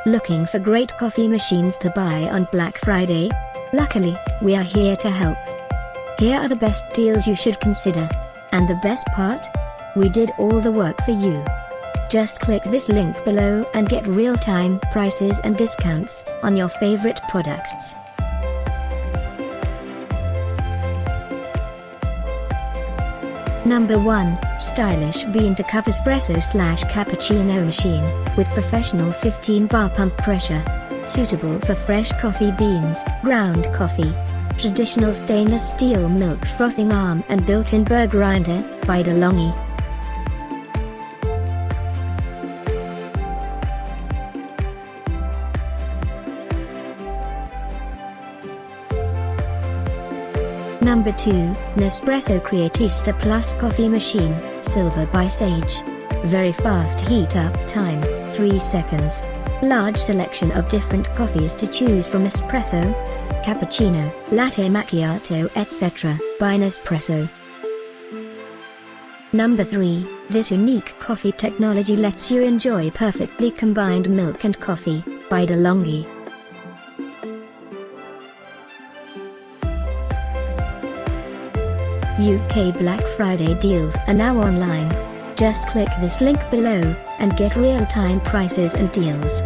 Looking for great coffee machines to buy on Black Friday? Luckily, we are here to help. Here are the best deals you should consider. And the best part? We did all the work for you. Just click this link below and get real-time prices and discounts on your favorite products. Number 1, stylish bean-to-cup espresso/cappuccino machine, with professional 15-bar pump pressure. Suitable for fresh coffee beans, ground coffee. Traditional stainless steel milk frothing arm and built-in burr grinder, by DeLonghi. Number 2, Nespresso Creatista Plus Coffee Machine, Silver by Sage. Very fast heat up time, 3 seconds. Large selection of different coffees to choose from: espresso, cappuccino, latte macchiato, etc. by Nespresso. Number 3, this unique coffee technology lets you enjoy perfectly combined milk and coffee, by DeLonghi. UK Black Friday deals are now online. Just click this link below and get real-time prices and deals.